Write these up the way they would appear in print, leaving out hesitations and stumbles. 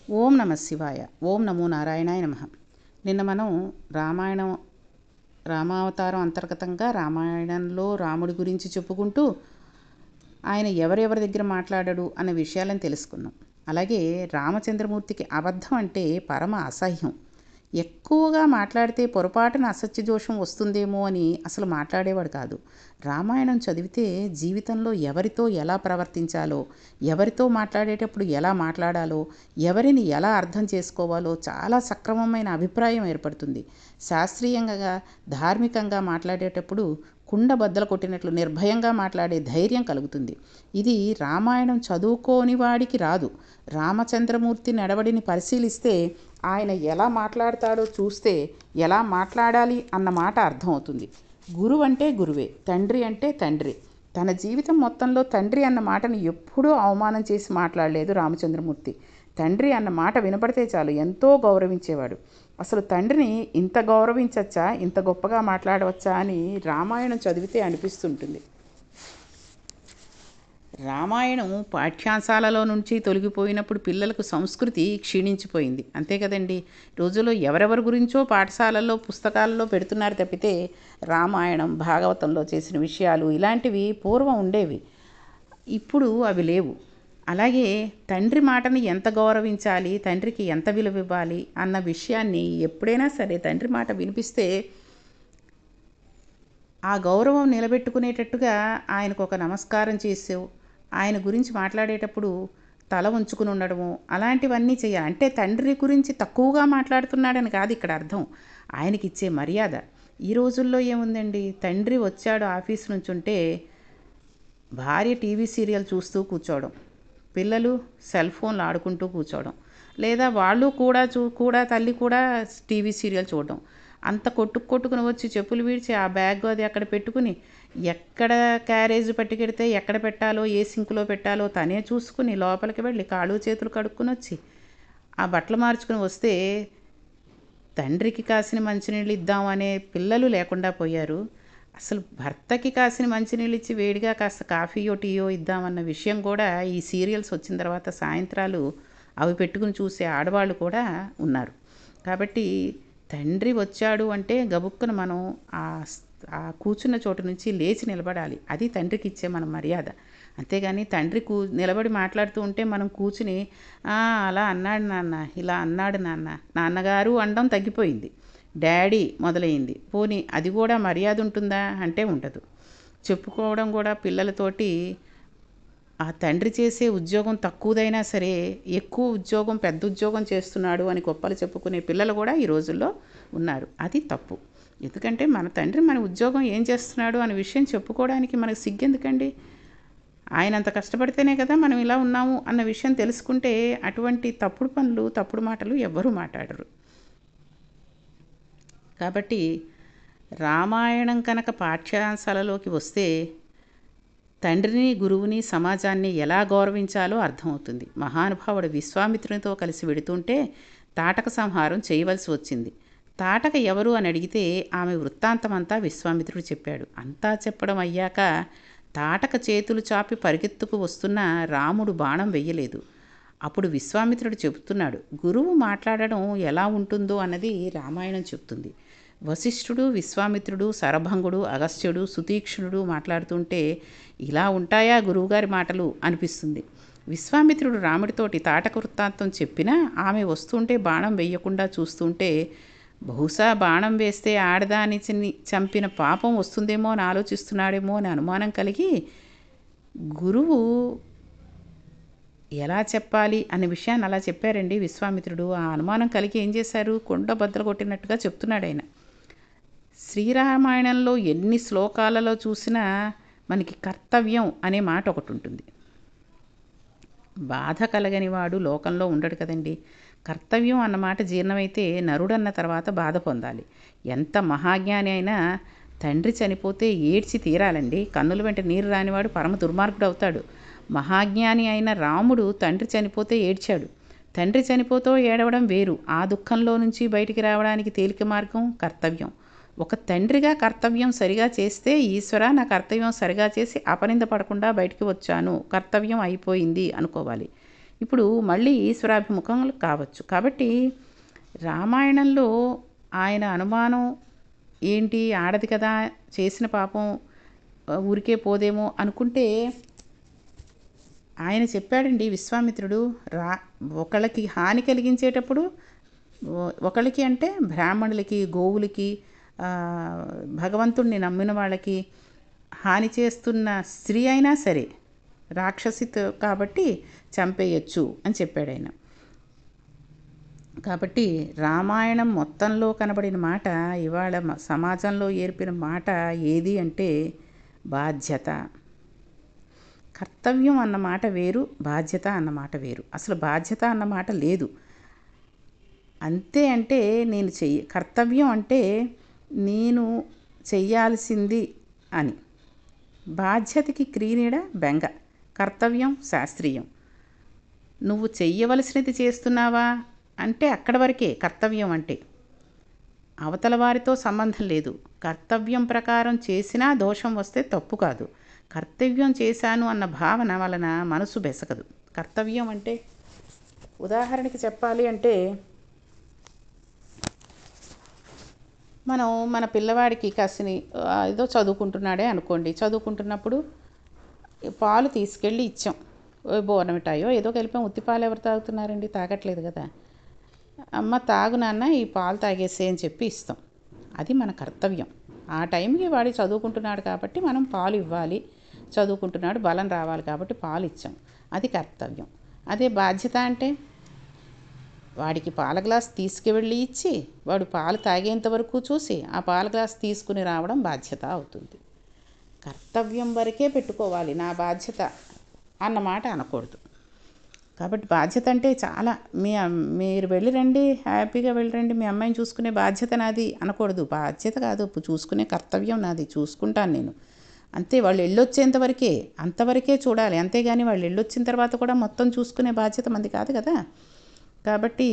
ఓం నమ శివాయ. ఓం నమో నారాయణాయ నమః. నిన్న మనం రామాయణం రామావతారం అంతర్గతంగా రామాయణంలో రాముడి గురించి చెప్పుకుంటూ ఆయన ఎవరెవరి దగ్గర మాట్లాడాడు అనే విషయాలను తెలుసుకున్నాం. అలాగే రామచంద్రమూర్తికి అబద్ధం అంటే పరమ అసహ్యం. ఎక్కువగా మాట్లాడితే పొరపాటున అసత్య దోషం వస్తుందేమో అని అసలు మాట్లాడేవాడు కాదు. రామాయణం చదివితే జీవితంలో ఎవరితో ఎలా ప్రవర్తించాలో, ఎవరితో మాట్లాడేటప్పుడు ఎలా మాట్లాడాలో, ఎవరిని ఎలా అర్థం చేసుకోవాలో చాలా సక్రమమైన అభిప్రాయం ఏర్పడుతుంది. శాస్త్రీయంగా, ధార్మికంగా మాట్లాడేటప్పుడు కుండ బద్దలు కొట్టినట్లు నిర్భయంగా మాట్లాడే ధైర్యం కలుగుతుంది. ఇది రామాయణం చదువుకోని వాడికి రాదు. రామచంద్రమూర్తి నడవడిని పరిశీలిస్తే ఆయన ఎలా మాట్లాడతాడో చూస్తే ఎలా మాట్లాడాలి అన్న మాట అర్థమవుతుంది. గురువు అంటే గురువే, తండ్రి అంటే తండ్రి. తన జీవితం మొత్తంలో తండ్రి అన్న మాటను ఎప్పుడూ అవమానం చేసి మాట్లాడలేదు రామచంద్రమూర్తి. తండ్రి అన్న మాట వినపడితే చాలు ఎంతో గౌరవించేవాడు. అసలు తండ్రిని ఇంత గౌరవించచ్చా, ఇంత గొప్పగా మాట్లాడవచ్చా అని రామాయణం చదివితే అనిపిస్తుంటుంది. రామాయణం పాఠ్యాంశాలలో నుంచి తొలగిపోయినప్పుడు పిల్లలకు సంస్కృతి క్షీణించిపోయింది. అంతే కదండి. రోజుల్లో ఎవరెవరి గురించో పాఠశాలల్లో పుస్తకాలలో పెడుతున్నారు తప్పితే రామాయణం, భాగవతంలో చేసిన విషయాలు ఇలాంటివి పూర్వం ఉండేవి. ఇప్పుడు అవి లేవు. అలాగే తండ్రి మాటని ఎంత గౌరవించాలి, తండ్రికి ఎంత విలువ ఇవ్వాలి అన్న విషయాన్ని ఎప్పుడైనా సరే తండ్రి మాట వినిపిస్తే ఆ గౌరవం నిలబెట్టుకునేటట్టుగా ఆయనకు ఒక నమస్కారం చేసావు, ఆయన గురించి మాట్లాడేటప్పుడు తల ఉంచుకుని ఉండడము, అలాంటివన్నీ చేయాలి. అంటే తండ్రి గురించి తక్కువగా మాట్లాడుతున్నాడని కాదు ఇక్కడ అర్థం. ఆయనకి ఇచ్చే మర్యాద. ఈ రోజుల్లో ఏముందండి, తండ్రి వచ్చాడు ఆఫీస్ నుంచి ఉంటే భార్య టీవీ సీరియల్ చూస్తూ కూర్చోవడం, పిల్లలు సెల్ ఫోన్లు ఆడుకుంటూ కూర్చోవడం, లేదా వాళ్ళు కూడా తల్లి కూడా టీవీ సీరియల్ చూడడం. అంత కొట్టుకుని వచ్చి చెప్పులు విడిచి ఆ బ్యాగ్ అది అక్కడ పెట్టుకుని ఎక్కడ క్యారేజ్ పట్టుకెడితే ఎక్కడ పెట్టాలో, ఏ సింకులో పెట్టాలో తనే చూసుకుని లోపలికి వెళ్ళి కాళ్ళు చేతులు కడుక్కుని వచ్చి ఆ బట్టలు మార్చుకుని వస్తే తండ్రికి కాసిన మంచినీళ్ళు ఇద్దామనే పిల్లలు లేకుండా పోయారు. అసలు భర్తకి కాసిన మంచినీళ్ళు ఇచ్చి వేడిగా కాస్త కాఫీయో టీయో ఇద్దామన్న విషయం కూడా ఈ సీరియల్స్ వచ్చిన తర్వాత సాయంత్రాలు అవి పెట్టుకుని చూసే ఆడవాళ్ళు కూడా ఉన్నారు. కాబట్టి తండ్రి వచ్చాడు అంటే గబుక్కున మనం ఆ కూర్చున్న చోటు నుంచి లేచి నిలబడాలి. అది తండ్రికి ఇచ్చే మన మర్యాద. అంతేగాని తండ్రి నిలబడి మాట్లాడుతూ ఉంటే మనం కూర్చుని అలా అన్నాడు నాన్న, ఇలా అన్నాడు నాన్న, నాన్నగారు అనడం తగ్గిపోయింది. డాడీ మొదలైంది. పోనీ అది కూడా మర్యాద ఉంటుందా అంటే ఉండదు. చెప్పుకోవడం కూడా పిల్లలతోటి ఆ తండ్రి చేసే ఉద్యోగం తక్కువదైనా సరే ఎక్కువ ఉద్యోగం, పెద్ద ఉద్యోగం చేస్తున్నాడు అని గొప్పలు చెప్పుకునే పిల్లలు కూడా ఈ రోజుల్లో ఉన్నారు. అది తప్పు. ఎందుకంటే మన తండ్రి మన ఉద్యోగం ఏం చేస్తున్నాడు అనే విషయం చెప్పుకోవడానికి మనకు సిగ్గెందుకండి? ఆయన అంత కష్టపడితేనే కదా మనం ఇలా ఉన్నాము అన్న విషయం తెలుసుకుంటే అటువంటి తప్పుడు పనులు, తప్పుడు మాటలు ఎవ్వరూ మాట్లాడరు. కాబట్టి రామాయణం కనుక పాఠ్యాంశాలలోకి వస్తే తండ్రిని, గురువుని, సమాజాన్ని ఎలా గౌరవించాలో అర్థమవుతుంది. మహానుభావుడు విశ్వామిత్రునితో కలిసి వెడుతుంటే తాటక సంహారం చేయవలసి వచ్చింది. తాటక ఎవరు అని అడిగితే ఆమె వృత్తాంతమంతా విశ్వామిత్రుడు చెప్పాడు. అంతా చెప్పడం అయ్యాక తాటక చేతులు చాపి పరిగెత్తుకు వస్తున్న రాముడు బాణం వెయ్యలేదు. అప్పుడు విశ్వామిత్రుడు చెబుతున్నాడు, గురువు మాట్లాడడం ఎలా ఉంటుందో అన్నది రామాయణం చెప్తుంది. వశిష్ఠుడు, విశ్వామిత్రుడు, శరభంగుడు, అగస్త్యుడు, సుతీక్ష్ణుడు మాట్లాడుతుంటే ఇలా ఉంటాయా గురువుగారి మాటలు అనిపిస్తుంది. విశ్వామిత్రుడు రాముడితోటి తాటక వృత్తాంతం చెప్పినా ఆమె వస్తుంటే బాణం వేయకుండా చూస్తుంటే బహుశా బాణం వేస్తే ఆడదాని చంపిన పాపం వస్తుందేమో అని ఆలోచిస్తున్నాడేమో అని అనుమానం కలిగి గురువు ఎలా చెప్పాలి అనే విషయాన్ని అలా చెప్పారండి విశ్వామిత్రుడు. ఆ అనుమానం కలిగి ఏం చేశారు, కొండ బద్దలు కొట్టినట్టుగా చెప్తున్నాడు ఆయన. శ్రీరామాయణంలో ఎన్ని శ్లోకాలలో చూసినా మనకి కర్తవ్యం అనే మాట ఒకటి ఉంటుంది. బాధ కలగని వాడు లోకంలో ఉండడు కదండి. కర్తవ్యం అన్నమాట జీర్ణమైతే నరుడన్న తర్వాత బాధ పొందాలి. ఎంత మహాజ్ఞాని అయినా తండ్రి చనిపోతే ఏడ్చి తీరాలండి. కన్నుల వెంట నీరు రానివాడు పరమ దుర్మార్గుడు అవుతాడు. మహాజ్ఞాని అయిన రాముడు తండ్రి చనిపోతే ఏడ్చాడు. తండ్రి చనిపోతూ ఏడవడం వేరు. ఆ దుఃఖంలో నుంచి బయటికి రావడానికి తేలిక మార్గం కర్తవ్యం. ఒక తండ్రిగా కర్తవ్యం సరిగా చేస్తే ఈశ్వర నా కర్తవ్యం సరిగా చేసి అపనింద పడకుండా బయటికి వచ్చాను, కర్తవ్యం అయిపోయింది అనుకోవాలి. ఇప్పుడు మళ్ళీ ఈశ్వరాభిముఖంలు కావచ్చు. కాబట్టి రామాయణంలో ఆయన అనుమానం ఏంటి, ఆడది కదా, చేసిన పాపం ఊరికే పోదేమో అనుకుంటే ఆయన చెప్పాడండి విశ్వామిత్రుడు. రా ఒకళ్ళకి హాని కలిగించేటప్పుడు, ఒకళ్ళకి అంటే బ్రాహ్మణులకి, గోవులకి, భగవంతుణ్ణి నమ్మిన వాళ్ళకి హాని చేస్తున్న స్త్రీ అయినా సరే రాక్షసితో కాబట్టి చంపేయచ్చు అని చెప్పాడు ఆయన. కాబట్టి రామాయణం మొత్తంలో కనబడిన మాట, ఇవాళ సమాజంలో ఏర్పిన మాట ఏది అంటే బాధ్యత. కర్తవ్యం అన్నమాట వేరు, బాధ్యత అన్నమాట వేరు. అసలు బాధ్యత అన్నమాట లేదు. అంతే అంటే నేను కర్తవ్యం అంటే నేను చెయ్యాల్సింది అని. బాధ్యతకి క్రీనీడ బెంగ, కర్తవ్యం శాస్త్రీయం. నువ్వు చెయ్యవలసినది చేస్తున్నావా అంటే అక్కడ వరకే కర్తవ్యం అంటే. అవతల వారితో సంబంధం లేదు. కర్తవ్యం ప్రకారం చేసినా దోషం వస్తే తప్పు కాదు. కర్తవ్యం చేశాను అన్న భావన వలన మనసు బెసకదు. కర్తవ్యం అంటే ఉదాహరణకి చెప్పాలి అంటే, మనం మన పిల్లవాడికి కాసిని ఏదో చదువుకుంటున్నాడే అనుకోండి, చదువుకుంటున్నప్పుడు పాలు తీసుకెళ్ళి ఇచ్చాం. బోర్నమిటాయో ఏదో కలిపాం. ఉత్తి పాలు ఎవరు తాగుతున్నారండి? తాగట్లేదు కదా. అమ్మ తాగు నాన్న, ఈ పాలు తాగేసే అని చెప్పి ఇస్తాం. అది మన కర్తవ్యం. ఆ టైంకి వాడు చదువుకుంటున్నాడు కాబట్టి మనం పాలు ఇవ్వాలి. చదువుకుంటున్నాడు, బలం రావాలి కాబట్టి పాలు ఇచ్చాం. అది కర్తవ్యం. అదే బాధ్యత అంటే వాడికి పాల గ్లాస్ తీసుకువెళ్ళి ఇచ్చి వాడు పాలు తాగేంత వరకు చూసి ఆ పాల గ్లాస్ తీసుకుని రావడం బాధ్యత అవుతుంది. కర్తవ్యం వరకే పెట్టుకోవాలి. నా బాధ్యత అన్నమాట అనకూడదు. కాబట్టి బాధ్యత అంటే చాలా, మీరు వెళ్ళిరండి, హ్యాపీగా వెళ్ళిరండి, మీ అమ్మాయిని చూసుకునే బాధ్యత నాది అనకూడదు. బాధ్యత కాదు, చూసుకునే కర్తవ్యం నాది, చూసుకుంటాను నేను అంతే. వాళ్ళు వెళ్ళొచ్చేంత వరకే, అంతవరకే చూడాలి. అంతేగాని వాళ్ళు వెళ్ళొచ్చిన తర్వాత కూడా మొత్తం చూసుకునే బాధ్యత మంది కాదు కదా. కాబట్టి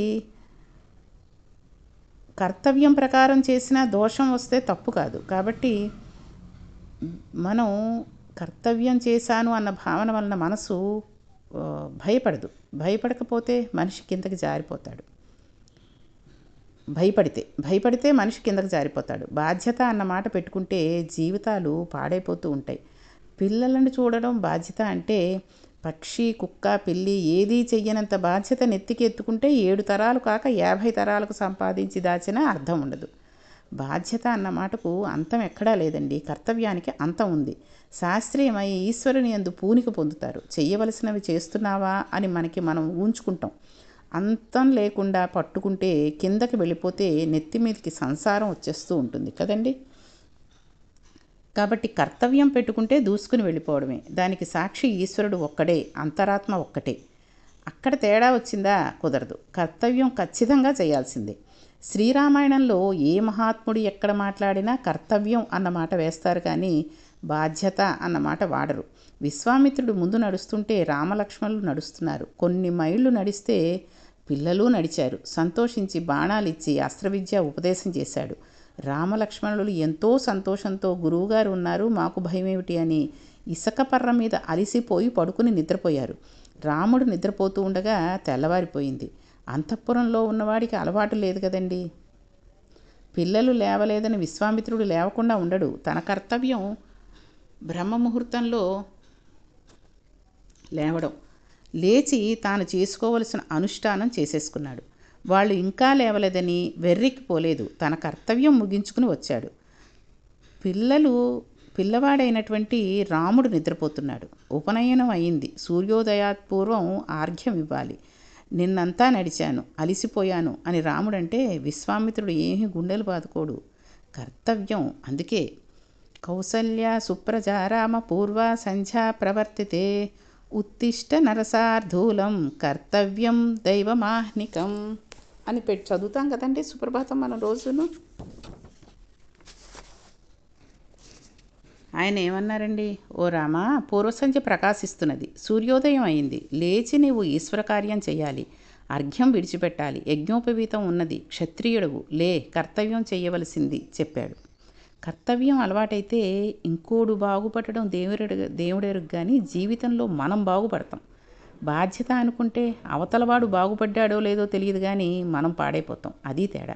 కర్తవ్యం ప్రకారం చేసిన దోషం వస్తే తప్పు కాదు. కాబట్టి మనం కర్తవ్యం చేశాను అన్న భావన వలన మనసు భయపడదు. భయపడకపోతే మనిషి కిందకి జారిపోతాడు. భయపడితే మనిషి కిందకి జారిపోతాడు. బాధ్యత అన్న మాట పెట్టుకుంటే జీవితాలు పాడైపోతూ ఉంటాయి. పిల్లలను చూడడం బాధ్యత అంటే పక్షి, కుక్క, పిల్లి ఏదీ చెయ్యనంత బాధ్యత నెత్తికి ఎత్తుకుంటే 7 తరాలు కాక 50 తరాలకు సంపాదించి దాచినా అర్థం ఉండదు. బాధ్యత అన్న మాటకు అంతం ఎక్కడా లేదండి. కర్తవ్యానికి అంతం ఉంది. శాస్త్రీయమై ఈశ్వరుని యందు పూనిక పొందుతారు. చెయ్యవలసినవి చేస్తున్నావా అని మనం ఊంచుకుంటాం. అంతం లేకుండా పట్టుకుంటే కిందకి వెళ్ళిపోతే నెత్తి మీదకి సంసారం వచ్చేస్తూ ఉంటుంది కదండి. కాబట్టి కర్తవ్యం పెట్టుకుంటే దూసుకుని వెళ్ళిపోవడమే. దానికి సాక్షి ఈశ్వరుడు ఒక్కడే, అంతరాత్మ ఒక్కటే. అక్కడ తేడా వచ్చిందా? కుదరదు. కర్తవ్యం ఖచ్చితంగా చేయాల్సిందే. శ్రీరామాయణంలో ఏ మహాత్ముడు ఎక్కడ మాట్లాడినా కర్తవ్యం అన్నమాట వేస్తారు కానీ బాధ్యత అన్నమాట వాడరు. విశ్వామిత్రుడు ముందు నడుస్తుంటే రామలక్ష్మణులు నడుస్తున్నారు. కొన్ని మైళ్ళు నడిస్తే పిల్లలు నడిచారు. సంతోషించి బాణాలిచ్చి అస్త్రవిద్య ఉపదేశం చేశాడు. రామలక్ష్మణులు ఎంతో సంతోషంతో గురువుగారు ఉన్నారు, మాకు భయమేమిటి అని ఇసుక పర్ర మీద అలిసిపోయి పడుకుని నిద్రపోయారు. రాముడు నిద్రపోతూ ఉండగా తెల్లవారిపోయింది. అంతఃపురంలో ఉన్నవాడికి అలవాటు లేదు కదండి. పిల్లలు లేవలేదని విశ్వామిత్రుడు లేవకుండా ఉండడు. తన కర్తవ్యం బ్రహ్మముహూర్తంలో లేవడం. లేచి తాను చేసుకోవలసిన అనుష్ఠానం చేసేసుకున్నాడు. వాళ్ళు ఇంకా లేవలేదని వెర్రికిపోలేదు. తన కర్తవ్యం ముగించుకుని వచ్చాడు. పిల్లవాడైనటువంటి రాముడు నిద్రపోతున్నాడు. ఉపనయనం అయింది. సూర్యోదయాత్పూర్వం ఆర్ఘ్యం ఇవ్వాలి. నిన్నంతా నడిచాను, అలిసిపోయాను అని రాముడంటే విశ్వామిత్రుడు ఏమీ గుండెలు బాదుకోడు. కర్తవ్యం. అందుకే కౌసల్య సుప్రజారామ పూర్వ సంధ్యా ప్రవర్తితే ఉత్తిష్ట నరసార్ధూలం కర్తవ్యం దైవమాహ్నికం అని చదువుతాం కదండి సుప్రభాతం మనం రోజును. ఆయన ఏమన్నారండి? ఓ రామా, పూర్వసంధ్య ప్రకాశిస్తున్నది, సూర్యోదయం అయింది. లేచి నీవు ఈశ్వర కార్యం చేయాలి, అర్ఘ్యం విడిచిపెట్టాలి, యజ్ఞోపవీతం ఉన్నది, క్షత్రియుడవు, లే, కర్తవ్యం చేయవలసింది చెప్పాడు. కర్తవ్యం అలవాటైతే ఇంకోడు బాగుపడడం దేవుడెరుగు కానీ జీవితంలో మనం బాగుపడతాం. బాధ్యత అనుకుంటే అవతలవాడు బాగుపడ్డాడో లేదో తెలియదు కానీ మనం పాడైపోతాం. అది తేడా.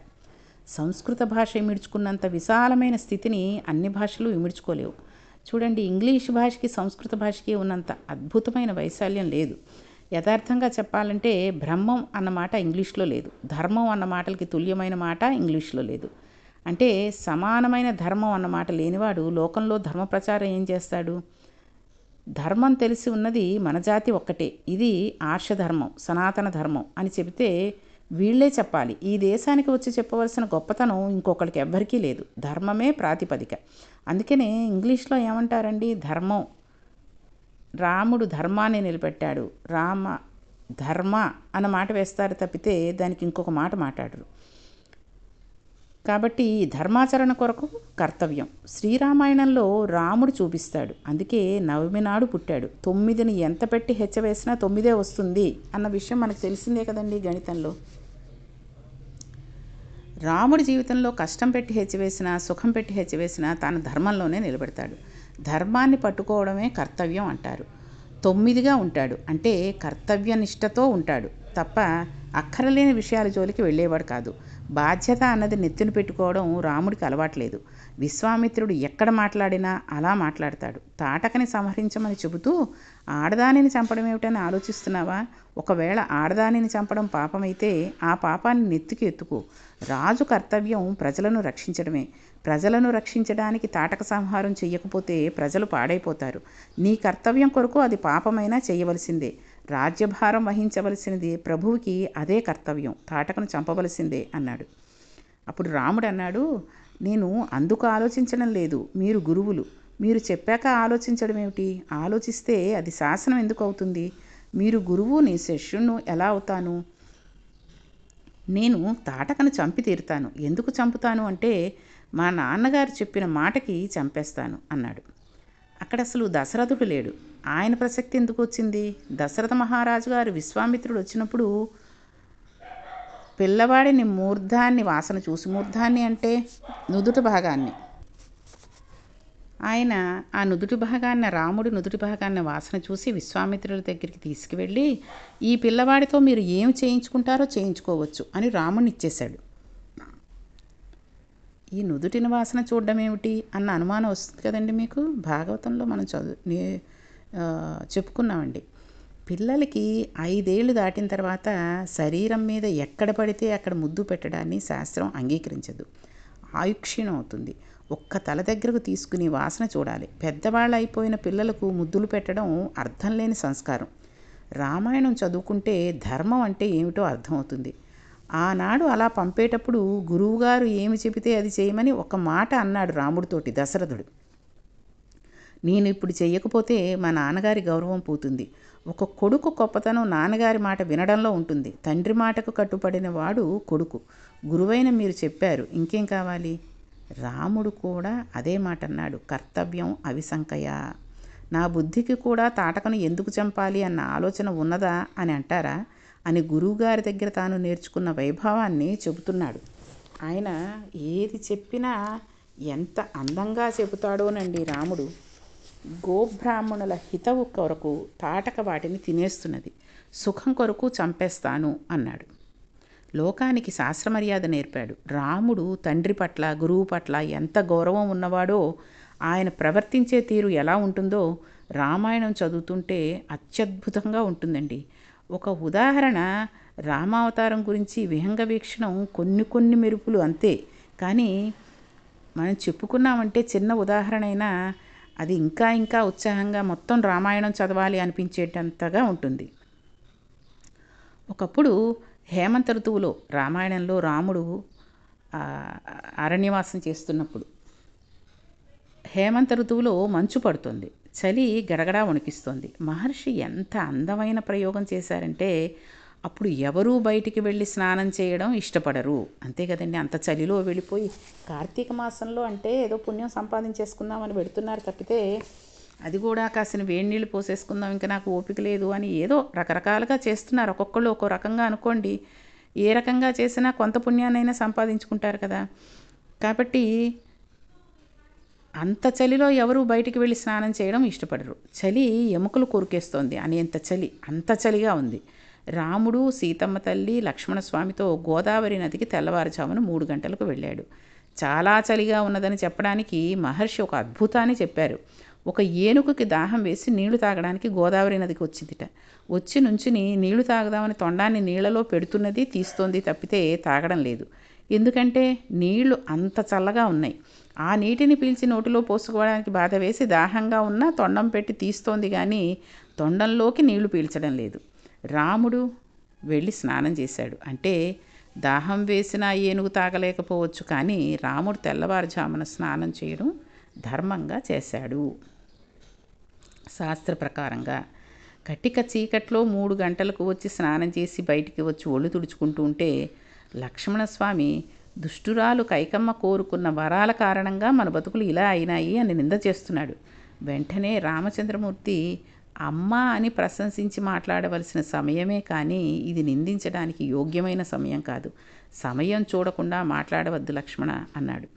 సంస్కృత భాష ఇమిడ్చుకున్నంత విశాలమైన స్థితిని అన్ని భాషలు ఇమిడ్చుకోలేవు. చూడండి, ఇంగ్లీష్ భాషకి సంస్కృత భాషకి ఉన్నంత అద్భుతమైన వైశాల్యం లేదు. యథార్థంగా చెప్పాలంటే బ్రహ్మం అన్న మాట ఇంగ్లీష్లో లేదు, ధర్మం అన్న మాటలకి తుల్యమైన మాట ఇంగ్లీష్లో లేదు. అంటే సమానమైన ధర్మం అన్న మాట లేనివాడు లోకంలో ధర్మ ప్రచారం ఏం చేస్తాడు? ధర్మం తెలిసి ఉన్నది మన జాతి ఒక్కటే, ఇది ఆర్షధర్మం, సనాతన ధర్మం అని చెబితే వీళ్ళే చెప్పాలి. ఈ దేశానికి వచ్చి చెప్పవలసిన గొప్పతనం ఇంకొకరికి ఎవ్వరికీ లేదు. ధర్మమే ప్రాతిపదిక. అందుకనే ఇంగ్లీష్లో ఏమంటారండి? ధర్మం. రాముడు ధర్మాన్ని నిలబెట్టాడు, రామ ధర్మ అన్న మాట వేస్తారు తప్పితే దానికి ఇంకొక మాట మాట్లాడరు. కాబట్టి ధర్మాచరణ కొరకు కర్తవ్యం శ్రీరామాయణంలో రాముడు చూపిస్తాడు. అందుకే నవమి నాడు పుట్టాడు. 9ని ఎంత పెట్టి హెచ్చవేసినా 9 వస్తుంది అన్న విషయం మనకు తెలిసిందే కదండి గణితంలో. రాముడి జీవితంలో కష్టం పెట్టి హెచ్చవేసినా సుఖం పెట్టి హెచ్చవేసినా తాను ధర్మంలోనే నిలబెడతాడు. ధర్మాన్ని పట్టుకోవడమే కర్తవ్యం అంటారు. 9గా ఉంటాడు అంటే కర్తవ్యనిష్టతో ఉంటాడు తప్ప అక్కరలేని విషయాల జోలికి వెళ్ళేవాడు కాదు. బాధ్యత అన్నది నెత్తిన పెట్టుకోవడం రాముడికి అలవాట్లేదు. విశ్వామిత్రుడు ఎక్కడ మాట్లాడినా అలా మాట్లాడతాడు. తాటకని సంహరించమని చెబుతూ ఆడదానిని చంపడం ఏమిటని ఆలోచిస్తున్నావా? ఒకవేళ ఆడదానిని చంపడం పాపమైతే ఆ పాపాన్ని నెత్తికి ఎత్తుకు. రాజు కర్తవ్యం ప్రజలను రక్షించడమే. ప్రజలను రక్షించడానికి తాటక సంహారం చెయ్యకపోతే ప్రజలు పాడైపోతారు. నీ కర్తవ్యం కొరకు అది పాపమైనా చేయవలసిందే. రాజ్యభారం వహించవలసినది ప్రభువుకి అదే కర్తవ్యం, తాటకను చంపవలసిందే అన్నాడు. అప్పుడు రాముడు అన్నాడు, నేను అందుకు ఆలోచించడం లేదు. మీరు గురువులు, మీరు చెప్పాక ఆలోచించడం ఏమిటి? ఆలోచిస్తే అది శాసనం ఎందుకు అవుతుంది? మీరు గురువు, నీ శిష్యును ఎలా అవుతాను? నేను తాటకను చంపి తీరుతాను. ఎందుకు చంపుతాను అంటే మా నాన్నగారు చెప్పిన మాటకి చంపేస్తాను అన్నాడు. అక్కడ అసలు దశరథుడు లేడు. ఆయన ప్రసక్తి ఎందుకు వచ్చింది? దశరథ మహారాజు గారు విశ్వామిత్రుడు వచ్చినప్పుడు పిల్లవాడిని మూర్ధాన్ని వాసన చూసి, మూర్ధాన్ని అంటే నుదుటి భాగాన్ని, ఆయన ఆ నుదుటి భాగాన్ని, రాముడి నుదుటి భాగాన్ని వాసన చూసి విశ్వామిత్రుడి దగ్గరికి తీసుకువెళ్ళి ఈ పిల్లవాడితో మీరు ఏం చేయించుకుంటారో చేయించుకోవచ్చు అని రాముడిని ఇచ్చేశాడు. ఈ నుదుటిని వాసన చూడడం ఏమిటి అన్న అనుమానం వస్తుంది కదండి మీకు. భాగవతంలో మనం చెప్పుకున్నామండి. పిల్లలకి 5 ఏళ్ళు దాటిన తర్వాత శరీరం మీద ఎక్కడ పడితే అక్కడ ముద్దు పెట్టడాన్ని శాస్త్రం అంగీకరించదు. ఆయుక్షీణం అవుతుంది. ఒక్క తల దగ్గరకు తీసుకుని వాసన చూడాలి. పెద్దవాళ్ళు అయిపోయిన పిల్లలకు ముద్దులు పెట్టడం అర్థం లేని సంస్కారం. రామాయణం చదువుకుంటే ధర్మం అంటే ఏమిటో అర్థమవుతుంది. ఆనాడు అలా పంపేటప్పుడు గురువుగారు ఏమి చెబితే అది చేయమని ఒక మాట అన్నాడు రాముడితోటి దశరథుడు. నేను ఇప్పుడు చెయ్యకపోతే మా నాన్నగారి గౌరవం పోతుంది. ఒక కొడుకు గొప్పతనం నాన్నగారి మాట వినడంలో ఉంటుంది. తండ్రి మాటకు కట్టుబడిన వాడు కొడుకు. గురువైన మీరు చెప్పారు, ఇంకేం కావాలి? రాముడు కూడా అదే మాట అన్నాడు. కర్తవ్యం అవిసంకయ. నా బుద్ధికి కూడా తాటకను ఎందుకు చంపాలి అన్న ఆలోచన ఉన్నదా అని అంటారా అని గురువుగారి దగ్గర తాను నేర్చుకున్న వైభవాన్ని చెబుతున్నాడు. ఆయన ఏది చెప్పినా ఎంత అందంగా చెబుతాడోనండి రాముడు. గోబ్రాహ్మణుల హితవు కొరకు తాటక వాటిని తినేస్తున్నది, సుఖం కొరకు చంపేస్తాను అన్నాడు. లోకానికి శాస్త్రమర్యాద నేర్పాడు. రాముడు తండ్రి పట్ల, గురువు పట్ల ఎంత గౌరవం ఉన్నవాడో, ఆయన ప్రవర్తించే తీరు ఎలా ఉంటుందో రామాయణం చదువుతుంటే అత్యద్భుతంగా ఉంటుందండి. ఒక ఉదాహరణ, రామావతారం గురించి విహంగ వీక్షణం కొన్ని మెరుపులు అంతే. కానీ మనం చెప్పుకున్నామంటే చిన్న ఉదాహరణ అయినా అది ఇంకా ఉత్సాహంగా మొత్తం రామాయణం చదవాలి అనిపించేటంతగా ఉంటుంది. ఒకప్పుడు హేమంత ఋతువులో రామాయణంలో రాముడు అరణ్యవాసం చేస్తున్నప్పుడు హేమంత ఋతువులో మంచు పడుతుంది, చలి గడగడా వణికిస్తుంది. మహర్షి ఎంత అందమైన ప్రయోగం చేశారంటే అప్పుడు ఎవరూ బయటికి వెళ్ళి స్నానం చేయడం ఇష్టపడరు. అంతే కదండి, అంత చలిలో వెళ్ళిపోయి కార్తీక మాసంలో అంటే ఏదో పుణ్యం సంపాదించేసుకుందామని పెడుతున్నారు తప్పితే అది కూడా కాసిన వేడి నీళ్ళు పోసేసుకుందాం, ఇంకా నాకు ఓపిక లేదు అని ఏదో రకరకాలుగా చేస్తున్నారు. ఒక్కొక్కళ్ళు ఒక్కో రకంగా అనుకోండి. ఏ రకంగా చేసినా కొంత పుణ్యాన్నైనా సంపాదించుకుంటారు కదా. కాబట్టి అంత చలిలో ఎవరు బయటికి వెళ్ళి స్నానం చేయడం ఇష్టపడరు. చలి ఎముకలు కొరికేస్తోంది అనేంత చలి, అంత చలిగా ఉంది. రాముడు, సీతమ్మ తల్లి, లక్ష్మణస్వామితో గోదావరి నదికి తెల్లవారుజామున 3 గంటలకు వెళ్ళాడు. చాలా చలిగా ఉన్నదని చెప్పడానికి మహర్షి ఒక అద్భుతాన్ని చెప్పారు. ఒక ఏనుగుకి దాహం వేసి నీళ్లు తాగడానికి గోదావరి నదికి వచ్చిందిట. వచ్చి నుంచుని నీళ్లు తాగదామని తొండాన్ని నీళ్లలో పెడుతున్నది, తీస్తోంది తప్పితే తాగడం లేదు. ఎందుకంటే నీళ్లు అంత చల్లగా ఉన్నాయి. ఆ నీటిని పీల్చి నోటిలో పోసుకోవడానికి బాధ వేసి దాహంగా ఉన్నా తొండం పెట్టి తీస్తోంది కానీ తొండంలోకి నీళ్లు పీల్చడం లేదు. రాముడు వెళ్ళి స్నానం చేశాడు. అంటే దాహం వేసిన ఏనుగు తాగలేకపోవచ్చు, కానీ రాముడు తెల్లవారుజామున స్నానం చేయడం ధర్మంగా చేశాడు. శాస్త్ర ప్రకారంగా కటిక చీకట్లో 3 గంటలకు వచ్చి స్నానం చేసి బయటికి వచ్చి ఒళ్ళు తుడుచుకుంటూ ఉంటే లక్ష్మణస్వామి దుష్టురాలు కైకమ్మ కోరుకున్న వరాల కారణంగా మన బతుకులు ఇలా అయినాయి అని నింద చేస్తున్నాడు. వెంటనే రామచంద్రమూర్తి అమ్మ అని ప్రశంసించి మాట్లాడవలసిన సమయమే కానీ ఇది నిందించడానికి యోగ్యమైన సమయం కాదు. సమయం చూడకుండా మాట్లాడవద్దు లక్ష్మణ అన్నాడు.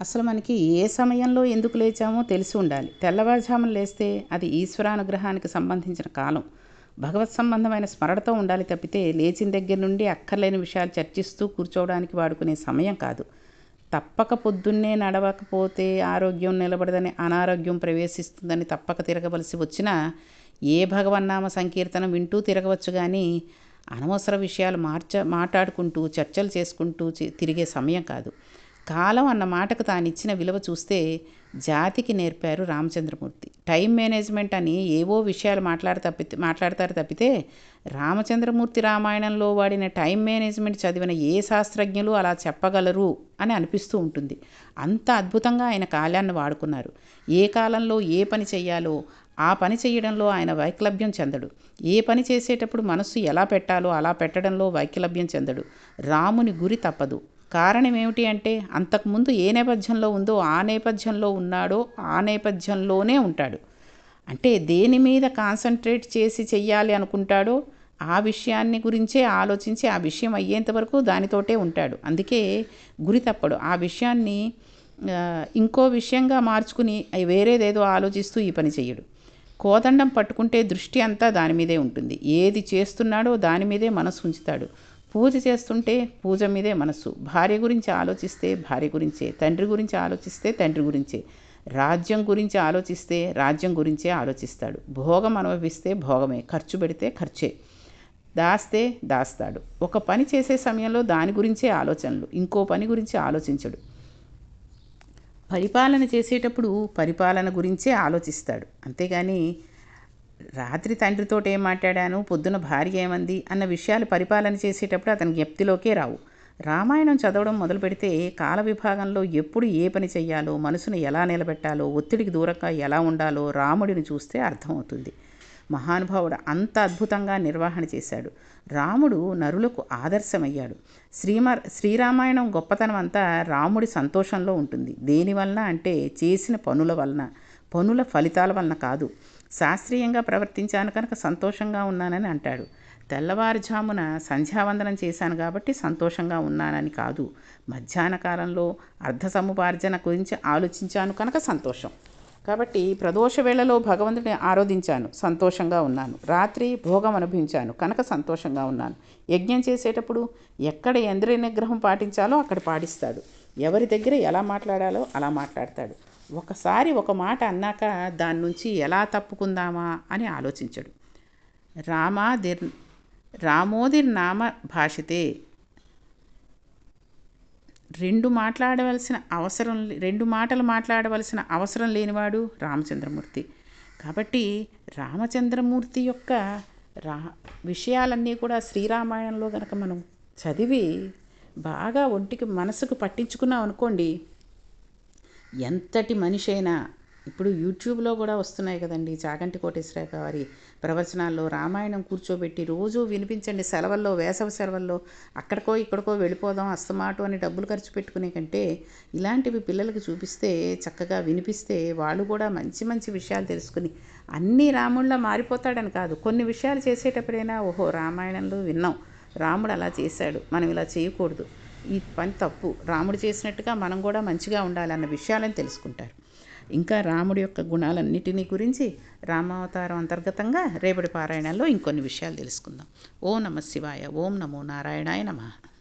అసలు మనకి ఏ సమయంలో ఎందుకు లేచామో తెలిసి ఉండాలి. తెల్లవారుజామున లేస్తే అది ఈశ్వరానుగ్రహానికి సంబంధించిన కాలం, భగవత్ సంబంధమైన స్మరణతో ఉండాలి తప్పితే లేచిన దగ్గర నుండి అక్కర్లేని విషయాలు చర్చిస్తూ కూర్చోవడానికి వాడుకునే సమయం కాదు. తప్పక పొద్దున్నే నడవకపోతే ఆరోగ్యం నిలబడదని, అనారోగ్యం ప్రవేశిస్తుందని తప్పక తిరగవలసి వచ్చినా ఏ భగవన్నామ సంకీర్తనం వింటూ తిరగవచ్చు కానీ అనవసర విషయాలు మాట్లాడుకుంటూ చర్చలు చేసుకుంటూ తిరిగే సమయం కాదు. కాలం అన్న మాటకు తానిచ్చిన విలువ చూస్తే జాతికి నేర్పారు రామచంద్రమూర్తి. టైం మేనేజ్మెంట్ అని ఏవో విషయాలు మాట్లాడతారు తప్పితే రామచంద్రమూర్తి రామాయణంలో వాడిన టైం మేనేజ్మెంట్ చదివిన ఏ శాస్త్రజ్ఞులు అలా చెప్పగలరు అని అనిపిస్తూ ఉంటుంది. అంత అద్భుతంగా ఆయన కాలాన్ని వాడుకున్నారు. ఏ కాలంలో ఏ పని చెయ్యాలో ఆ పని చేయడంలో ఆయన వైక్లభ్యం చెందడు. ఏ పని చేసేటప్పుడు మనస్సు ఎలా పెట్టాలో అలా పెట్టడంలో వైక్లభ్యం చెందడు. రాముని గురి తప్పదు. కారణం ఏమిటి అంటే అంతకుముందు ఏ నేపథ్యంలో ఉందో ఆ నేపథ్యంలో ఉన్నాడో ఆ నేపథ్యంలోనే ఉంటాడు. అంటే దేని మీద కాన్సన్ట్రేట్ చేసి చెయ్యాలి అనుకుంటాడో ఆ విషయాన్ని గురించే ఆలోచించి ఆ విషయం అయ్యేంత వరకు దానితోటే ఉంటాడు. అందుకే గురి తప్పడు. ఆ విషయాన్ని ఇంకో విషయంగా మార్చుకుని వేరేదేదో ఆలోచిస్తూ ఈ పని చెయ్యడు. కోదండం పట్టుకుంటే దృష్టి అంతా దాని మీదే ఉంటుంది. ఏది చేస్తున్నాడో దాని మీదే మనసు ఉంచుతాడు. పూజ చేస్తుంటే పూజ మీదే మనసు. భార్య గురించి ఆలోచిస్తే భార్య గురించే, తండ్రి గురించి ఆలోచిస్తే తండ్రి గురించే, రాజ్యం గురించి ఆలోచిస్తే రాజ్యం గురించే ఆలోచిస్తాడు. భోగం అనుభవిస్తే భోగమే, ఖర్చు పెడితే ఖర్చే, దాస్తే దాస్తాడు. ఒక పని చేసే సమయంలో దాని గురించే ఆలోచనలు, ఇంకో పని గురించి ఆలోచించడు. పరిపాలన చేసేటప్పుడు పరిపాలన గురించే ఆలోచిస్తాడు. అంతేగాని రాత్రి తండ్రితో ఏం మాట్లాడాను, పొద్దున భార్య ఏమంది అన్న విషయాలు పరిపాలన చేసేటప్పుడు అతని జ్ఞప్తిలోకే రావు. రామాయణం చదవడం మొదలు పెడితే కాల విభాగంలో ఎప్పుడు ఏ పని చెయ్యాలో, మనసును ఎలా నిలబెట్టాలో, ఒత్తిడికి దూరంగా ఎలా ఉండాలో రాముడిని చూస్తే అర్థమవుతుంది. మహానుభావుడు అంత అద్భుతంగా నిర్వహణ చేశాడు. రాముడు నరులకు ఆదర్శమయ్యాడు. శ్రీరామాయణం గొప్పతనం అంతా రాముడి సంతోషంలో ఉంటుంది. దేనివలన అంటే చేసిన పనుల వలన, పనుల ఫలితాల వలన కాదు. శాస్త్రీయంగా ప్రవర్తించాను కనుక సంతోషంగా ఉన్నానని అంటాడు. తెల్లవారుజామున సంధ్యావందనం చేశాను కాబట్టి సంతోషంగా ఉన్నానని కాదు. మధ్యాహ్న కాలంలో అర్ధ సముపార్జన గురించి ఆలోచించాను కనుక సంతోషం. కాబట్టి ప్రదోష వేళలో భగవంతుడిని ఆరాధించాను, సంతోషంగా ఉన్నాను. రాత్రి భోగం అనుభవించాను కనుక సంతోషంగా ఉన్నాను. యజ్ఞం చేసేటప్పుడు ఎక్కడ ఇంద్రియ నిగ్రహం పాటించాలో అక్కడ పాటిస్తాడు. ఎవరి దగ్గర ఎలా మాట్లాడాలో అలా మాట్లాడతాడు. ఒకసారి ఒక మాట అన్నాక దాని నుంచి ఎలా తప్పుకుందామా అని ఆలోచించడు. రామోదిర్ నామ భాషితే. రెండు మాటలు మాట్లాడవలసిన అవసరం లేనివాడు రామచంద్రమూర్తి. కాబట్టి రామచంద్రమూర్తి యొక్క విషయాలన్నీ కూడా శ్రీరామాయణంలో కనుక మనం చదివి బాగా ఒంటికి మనసుకు పట్టించుకున్నాం అనుకోండి, ఎంతటి మనిషి అయినా. ఇప్పుడు యూట్యూబ్లో కూడా వస్తున్నాయి కదండి, చాగంటి కోటేశ్వరరావు గారి ప్రవచనాల్లో రామాయణం కూర్చోబెట్టి రోజు వినిపించండి. సెలవుల్లో, వేసవి సెలవుల్లో అక్కడికో ఇక్కడికో వెళ్ళిపోదాం అస్తమాటు అని డబ్బులు ఖర్చు పెట్టుకునే కంటే ఇలాంటివి పిల్లలకి చూపిస్తే, చక్కగా వినిపిస్తే వాళ్ళు కూడా మంచి మంచి విషయాలు తెలుసుకుని అన్నీ రాముడిలా మారిపోతాడని కాదు, కొన్ని విషయాలు చేసేటప్పుడైనా ఓహో రామాయణంలో విన్నాం, రాముడు అలా చేశాడు, మనం ఇలా చేయకూడదు, ఈ పని తప్పు, రాముడు చేసినట్టుగా మనం కూడా మంచిగా ఉండాలన్న విషయాలను తెలుసుకుంటారు. ఇంకా రాముడి యొక్క గుణాలన్నిటినీ గురించి రామావతారం అంతర్గతంగా రేపటి పారాయణంలో ఇంకొన్ని విషయాలు తెలుసుకుందాం. ఓం నమః శివాయ. ఓం నమో నారాయణాయ నమః.